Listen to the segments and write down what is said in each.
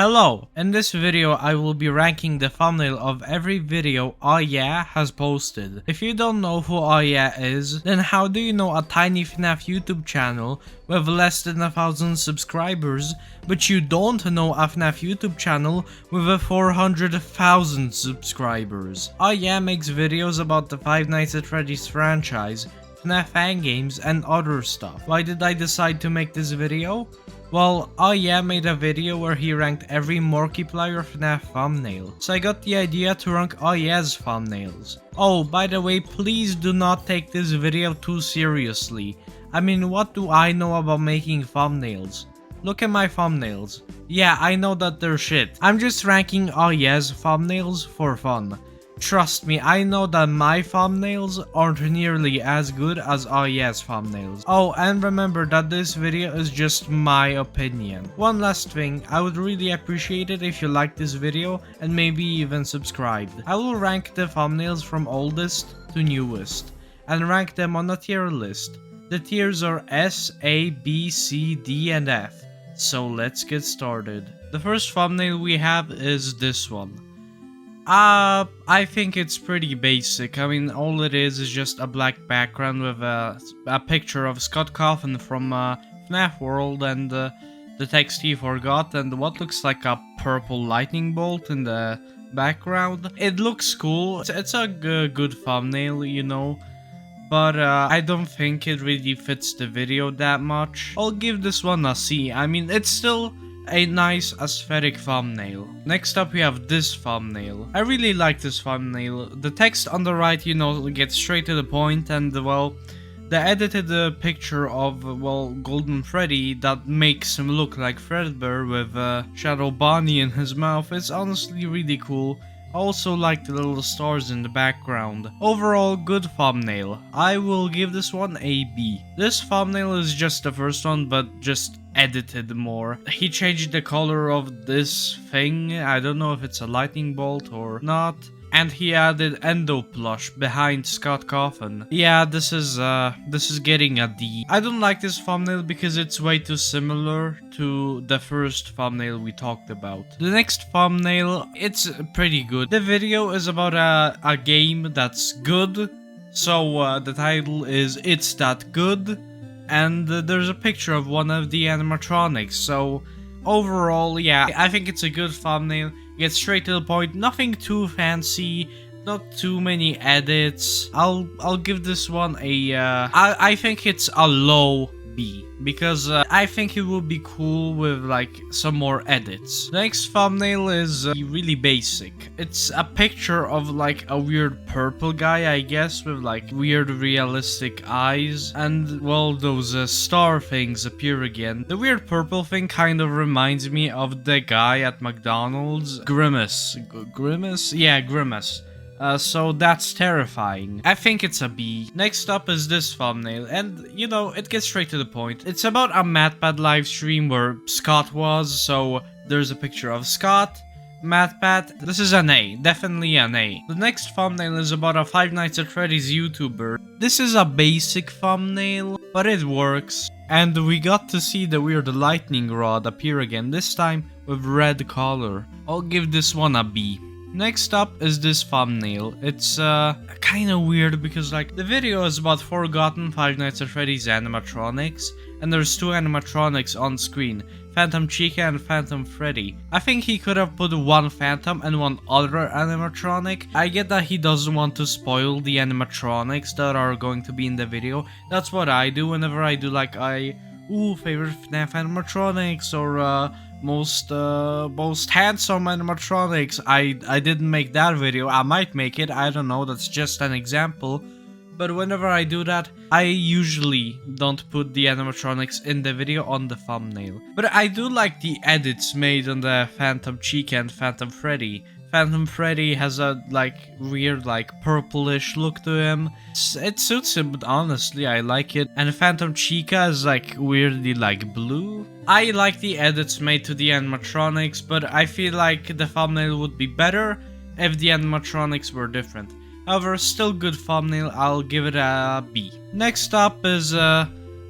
Hello, in this video I will be ranking the thumbnail of every video Uhyeah has posted. If you don't know who Uhyeah is, then how do you know a tiny FNAF YouTube channel with less than 1,000 subscribers, but you don't know a FNAF YouTube channel with a 400,000 subscribers? Uhyeah makes videos about the Five Nights at Freddy's franchise, FNAF fan games, and other stuff. Why did I decide to make this video? Well, Uhyeah made a video where he ranked every Markiplier FNAF thumbnail, so I got the idea to rank Uhyeah's thumbnails. Oh, by the way, please do not take this video too seriously. I mean, what do I know about making thumbnails? Look at my thumbnails. Yeah, I know that they're shit. I'm just ranking Uhyeah's thumbnails for fun. Trust me, I know that my thumbnails aren't nearly as good as Uhyeah's thumbnails. Oh, and remember that this video is just my opinion. One last thing, I would really appreciate it if you liked this video and maybe even subscribed. I will rank the thumbnails from oldest to newest and rank them on a tier list. The tiers are S, A, B, C, D, and F. So let's get started. The first thumbnail we have is this one. I think it's pretty basic. I mean, all it is just a black background with a picture of Scott Coffin from FNAF World and the text he forgot and what looks like a purple lightning bolt in the background. It looks cool. It's a good thumbnail, you know, but I don't think it really fits the video that much. I'll give this one a C. I mean, it's still a nice aesthetic thumbnail. Next up we have this thumbnail. I really like this thumbnail. The text on the right, you know, gets straight to the point, and well, the edited picture of, well, Golden Freddy that makes him look like Fredbear with Shadow Bonnie in his mouth is honestly really cool. I also like the little stars in the background. Overall, good thumbnail. I will give this one a B. This thumbnail is just the first one, but just edited more. He changed the color of this thing. I don't know if it's a lightning bolt or not. And he added Endo plush behind Scott Coffin. Yeah, this is getting a D. I don't like this thumbnail because it's way too similar to the first thumbnail we talked about. The next thumbnail, it's pretty good. The video is about a game that's good. So the title is It's That Good. And there's a picture of one of the animatronics. So overall, yeah, I think it's a good thumbnail. Get straight to the point, nothing too fancy, not too many edits. I'll give this one a I think it's a low B because I think it would be cool with like some more edits. The next thumbnail is really basic. It's a picture of like a weird purple guy, I guess, with like weird realistic eyes, and well, those star things appear again. The weird purple thing kind of reminds me of the guy at McDonald's, Grimace. Grimace? Yeah, Grimace. So that's terrifying. I think it's a B. Next up is this thumbnail, and you know, it gets straight to the point. It's about a MatPat live stream where Scott was, so there's a picture of Scott, MatPat. This is an A, definitely an A. The next thumbnail is about a Five Nights at Freddy's YouTuber. This is a basic thumbnail, but it works. And we got to see the weird lightning rod appear again, this time with red color. I'll give this one a B. Next up is this thumbnail. It's kind of weird because like the video is about forgotten Five Nights at Freddy's animatronics, and there's two animatronics on screen, Phantom Chica and Phantom Freddy. I think he could have put one Phantom and one other animatronic. I get that he doesn't want to spoil the animatronics that are going to be in the video. That's what I do whenever I do like favorite FNAF animatronics or most handsome animatronics. I didn't make that video. I might make it, I don't know, that's just an example. But whenever I do that, I usually don't put the animatronics in the video on the thumbnail. But I do like the edits made on the Phantom Chica and Phantom Freddy. Phantom Freddy has a like weird like purplish look to him. It suits him, but honestly I like it. And Phantom Chica is like weirdly like blue. I like the edits made to the animatronics, but I feel like the thumbnail would be better if the animatronics were different. However, still good thumbnail, I'll give it a B. Next up is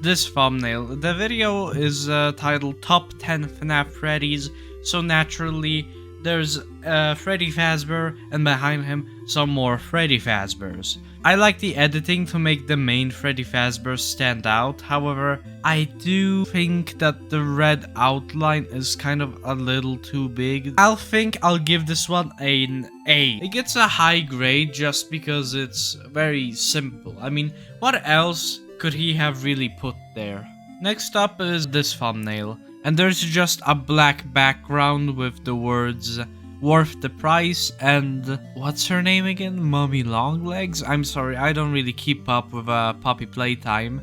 this thumbnail. The video is titled Top 10 FNAF Freddy's so naturally there's Freddy Fazbear, and behind him some more Freddy Fazbears. I like the editing to make the main Freddy Fazbear stand out, however, I do think that the red outline is kind of a little too big. I'll give this one an A. It gets a high grade just because it's very simple. I mean, what else could he have really put there? Next up is this thumbnail, and there's just a black background with the words worth the price and what's her name again? Mommy Longlegs? I'm sorry, I don't really keep up with Puppy Playtime.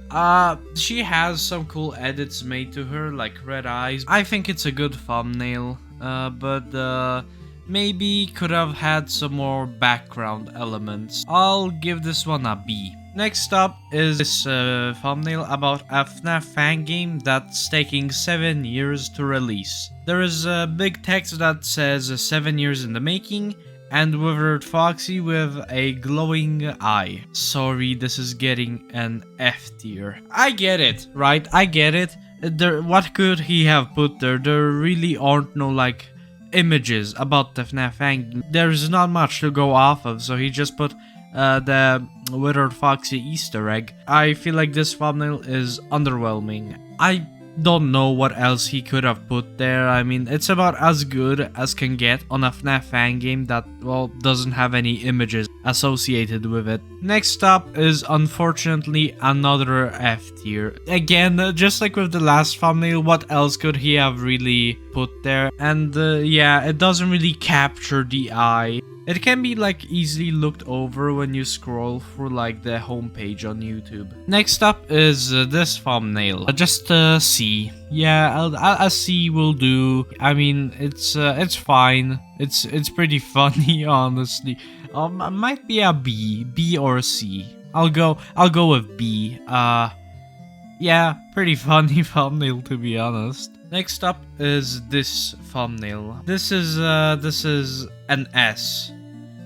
She has some cool edits made to her, like red eyes. I think it's a good thumbnail, but maybe could have had some more background elements. I'll give this one a B. Next up is this thumbnail about a FNAF fan game that's taking 7 years to release. There is a big text that says 7 years in the making, and Withered Foxy with a glowing eye. Sorry, this is getting an F tier. I get it, right? I get it. What could he have put there? There really aren't no like images about the FNAF fan game. There's not much to go off of, so he just put the Withered Foxy Easter egg. I feel like this thumbnail is underwhelming. I don't know what else he could have put there. I mean, it's about as good as can get on a FNAF fan game that, well, doesn't have any images associated with it. Next up is unfortunately another F tier. Again, just like with the last thumbnail, what else could he have really put there? And yeah, it doesn't really capture the eye. It can be like easily looked over when you scroll through like the homepage on YouTube. Next up is this thumbnail. Just a C. Yeah, a C will do. I mean, it's fine. It's pretty funny, honestly. Might be a B or C. I'll go with B. Yeah, pretty funny thumbnail to be honest. Next up is this thumbnail. This is an S.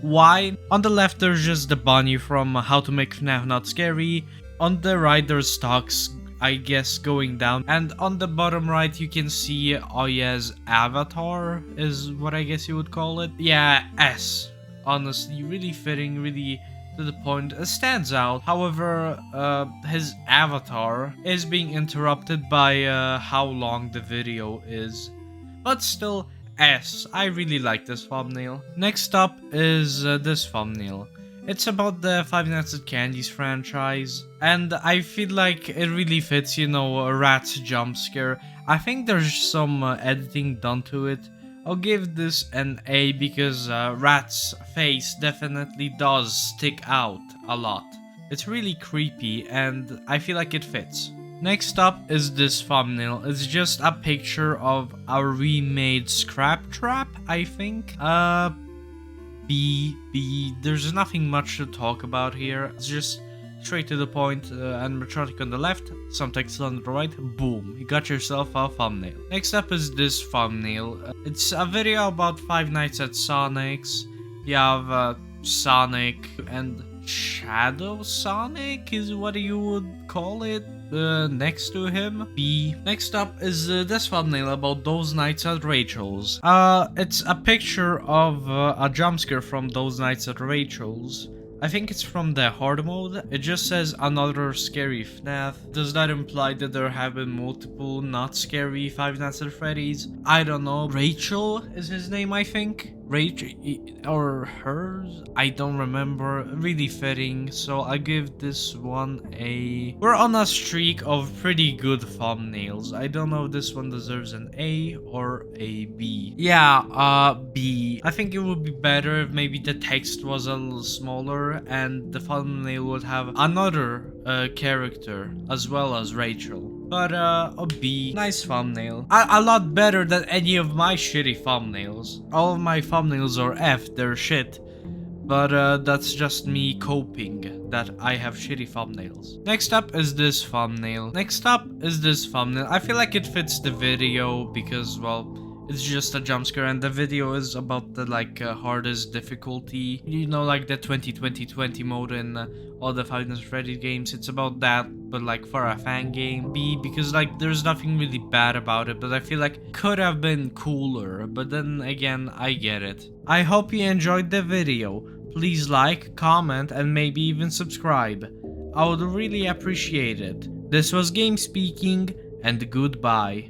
Why? On the left there's just the bunny from How to Make FNAF Not Scary. On the right there's stocks, I guess, going down. And on the bottom right you can see Uhyeah's avatar, is what I guess you would call it. Yeah, S. Honestly, really fitting, really to the point. It stands out. However, his avatar is being interrupted by how long the video is. But still, S. I really like this thumbnail. Next up is this thumbnail. It's about the Five Nights at Candy's franchise, and I feel like it really fits, you know, a rat's jump scare. I think there's some editing done to it. I'll give this an A because Rat's face definitely does stick out a lot. It's really creepy and I feel like it fits. Next up is this thumbnail. It's just a picture of a remade Scrap Trap, I think. B. There's nothing much to talk about here. It's just straight to the point, animatronic on the left, some text on the right, boom, you got yourself a thumbnail. Next up is this thumbnail. It's a video about Five Nights at Sonic's. You have Sonic and Shadow Sonic is what you would call it. Next to him, B. Next up is this thumbnail about Those Nights at Rachel's. It's a picture of a jump scare from Those Nights at Rachel's. I think it's from the hard mode. It just says another scary FNAF. Does that imply that there have been multiple not scary Five Nights at Freddy's? I don't know. Rachel is his name, I think. Rachel or hers? I don't remember. Really fitting. So I give this one a... We're on a streak of pretty good thumbnails. I don't know if this one deserves an A or a B. Yeah, B. I think it would be better if maybe the text was a little smaller and the thumbnail would have another character as well as Rachel. But a B. Nice thumbnail. A lot better than any of my shitty thumbnails. All of my thumbnails are F, they're shit. But that's just me coping that I have shitty thumbnails. Next up is this thumbnail. I feel like it fits the video because, well, it's just a jump scare, and the video is about the hardest difficulty, you know, like the 2020 mode in all the Five Nights at Freddy's games. It's about that, but like for a fan game. B, because like there's nothing really bad about it, but I feel like could have been cooler, but then again, I get it. I hope you enjoyed the video. Please like, comment, and maybe even subscribe. I would really appreciate it. This was Gamespeaking, and goodbye.